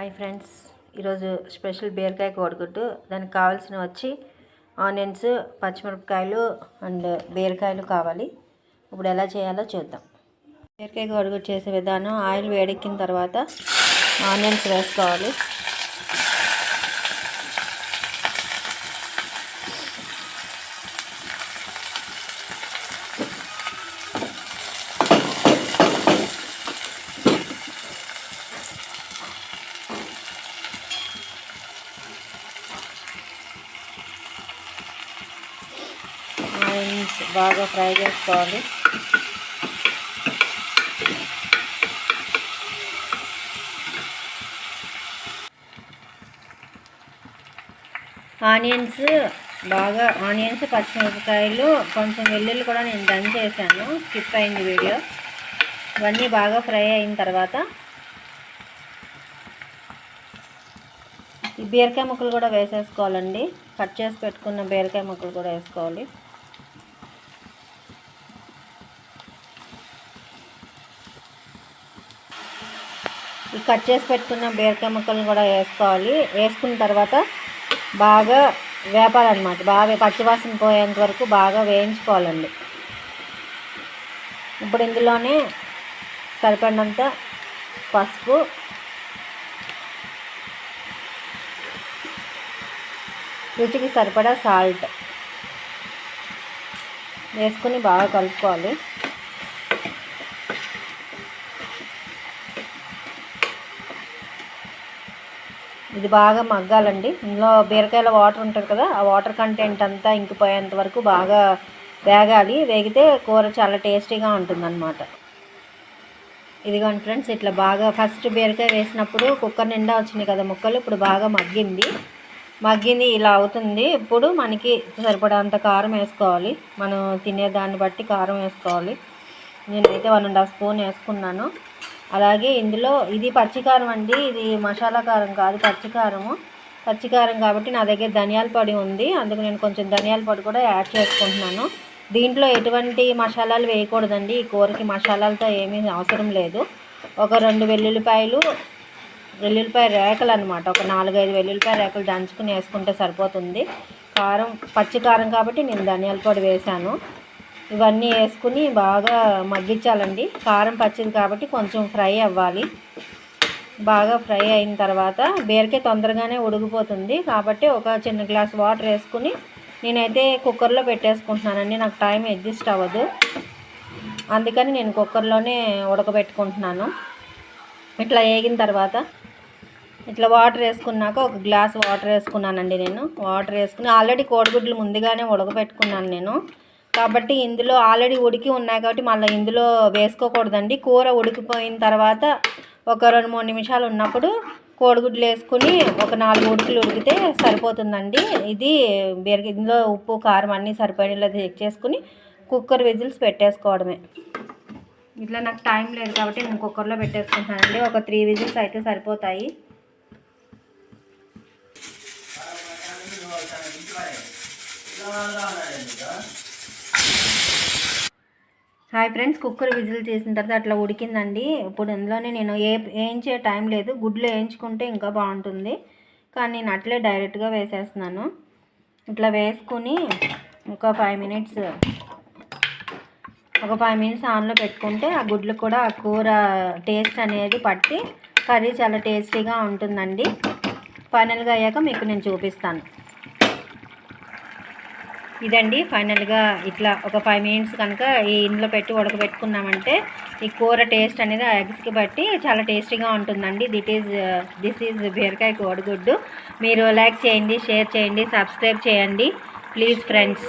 Hi friends, ఈరోజు special బీరకాయ కోడిగుడ్డు. దానికి కావాల్సిన వచ్చి ఆనియన్స్, పచ్చిమిరపకాయలు అండ్ బీరకాయలు కావాలి. ఇప్పుడు ఎలా చేయాలో చూద్దాం. బీరకాయ కోడిగుడ్డు చేసే విధానం: ఆయిల్ వేడెక్కిన తర్వాత ఆనియన్స్ వేసుకోవాలి. ఆనియన్స్ బాగా ఫ్రై చేసుకోవాలి. ఆనియన్స్, పచ్చిమిరపకాయలు, కొంచెం వెల్లుల్లి కూడా నేను దంచేసాను, స్కిప్ అయింది వీడియో. ఇవన్నీ బాగా ఫ్రై అయిన తర్వాత ఈ బీరకాయ ముక్కలు కూడా వేసేసుకోవాలండి. కట్ చేసి పెట్టుకున్న బీరకాయ ముక్కలు కూడా వేసుకోవాలి. ఈ కట్ చేసి పెట్టుకున్న బీరకాయ ముక్కలను కూడా వేసుకోవాలి. వేసుకున్న తర్వాత బాగా వేపాలన్నమాట. బాగా పచ్చివాసన పోయేంత వరకు బాగా వేయించుకోవాలండి. ఇప్పుడు ఇందులోనే సరిపడినంత పసుపు, రుచికి సరిపడా సాల్ట్ వేసుకుని బాగా కలుపుకోవాలి. ఇది బాగా మగ్గాలండి. ఇందులో బీరకాయల వాటర్ ఉంటుంది కదా, ఆ వాటర్ కంటెంట్ అంతా ఇంకిపోయేంత వరకు బాగా వేగాలి. వేగితే కూర చాలా టేస్టీగా ఉంటుందన్నమాట. ఇదిగోండి ఫ్రెండ్స్, ఇట్లా బాగా ఫస్ట్ బీరకాయ వేసినప్పుడు కుక్కర్ నిండా వచ్చినాయి కదా ముక్కలు. ఇప్పుడు బాగా మగ్గింది ఇలా అవుతుంది. ఇప్పుడు మనకి సరిపడంత కారం వేసుకోవాలి. మనం తినేదాన్ని బట్టి కారం వేసుకోవాలి. నేనైతే 1.5 స్పూన్ వేసుకున్నాను. అలాగే ఇందులో ఇది పచ్చికారం అండి, ఇది మసాలా కారం కాదు, పచ్చికారం కాబట్టి నా దగ్గర ధనియాల పొడి ఉంది. అందుకు నేను కొంచెం ధనియాల పొడి కూడా యాడ్ చేసుకుంటున్నాను. దీంట్లో ఎటువంటి మసాలాలు వేయకూడదండి. ఈ కూరకి మసాలాలతో ఏమీ అవసరం లేదు. ఒక 2 వెల్లుల్లిపాయ రేకలు అనమాట, ఒక 4-5 వెల్లుల్లిపాయ రేకలు దంచుకుని వేసుకుంటే సరిపోతుంది. పచ్చికారం కాబట్టి నేను ధనియాల పొడి వేశాను. ఇవన్నీ వేసుకుని బాగా మగ్గించాలండి. కారం పచ్చిది కాబట్టి కొంచెం ఫ్రై అవ్వాలి. బాగా ఫ్రై అయిన తర్వాత బీరకాయ తొందరగానే ఉడికిపోతుంది కాబట్టి ఒక చిన్న గ్లాస్ వాటర్ వేసుకుని నేనైతే కుక్కర్లో పెట్టేసుకుంటున్నానండి. నాకు టైం అడ్జస్ట్ అవ్వదు, అందుకని నేను కుక్కర్లోనే ఉడకబెట్టుకుంటున్నాను. ఇట్లా వేగిన తర్వాత ఇట్లా వాటర్ వేసుకున్నాక ఒక గ్లాస్ వాటర్ వేసుకున్నానండి. నేను వాటర్ వేసుకుని ఆల్రెడీ కోడిగుడ్లు ముందుగానే ఉడకబెట్టుకున్నాను నేను, కాబట్టి ఇందులో ఆల్రెడీ ఉడికి ఉన్నాయి కాబట్టి మళ్ళీ ఇందులో వేసుకోకూడదండి. కూర ఉడికిపోయిన తర్వాత ఒక 2-3 నిమిషాలు ఉన్నప్పుడు కోడిగుడ్లు వేసుకుని ఒక 4 ఉడుకులు ఉడికితే సరిపోతుందండి. ఇది ఇందులో ఉప్పు కారం అన్నీ సరిపోయేలా చెక్ చేసుకుని కుక్కర్ విజిల్స్ పెట్టేసుకోవడమే. ఇట్లా నాకు టైం లేదు కాబట్టి నేను కుక్కర్లో పెట్టేసుకుంటానండి. ఒక 3 విజిల్స్ అయితే సరిపోతాయి. హాయ్ ఫ్రెండ్స్, కుక్కర్ విజిల్ చేసిన తర్వాత అట్లా ఉడికిందండి. ఇప్పుడు ఇందులోనే నేను వేయించే టైం లేదు, గుడ్లు వేయించుకుంటే ఇంకా బాగుంటుంది, కానీ నేను అట్లే డైరెక్ట్గా వేసేస్తున్నాను. ఇట్లా వేసుకుని ఒక 5 మినిట్స్ ఆన్లో పెట్టుకుంటే ఆ గుడ్లు కూడా ఆ కూర టేస్ట్ అనేది పట్టి కర్రీ చాలా టేస్టీగా ఉంటుందండి. ఫైనల్గా అయ్యాక మీకు నేను చూపిస్తాను. ఇదండి ఫైనల్గా. ఇట్లా ఒక 5 మినిట్స్ కనుక ఈ ఇందులో పెట్టి ఉడకబెట్టుకున్నామంటే ఈ కూర టేస్ట్ అనేది ఆ ఎగ్స్కి బట్టి చాలా టేస్టీగా ఉంటుందండి. దిస్ ఈజ్ బీరకాయ కోడిగుడ్డు. మీరు లైక్ చేయండి, షేర్ చేయండి, సబ్స్క్రైబ్ చేయండి ప్లీజ్ ఫ్రెండ్స్.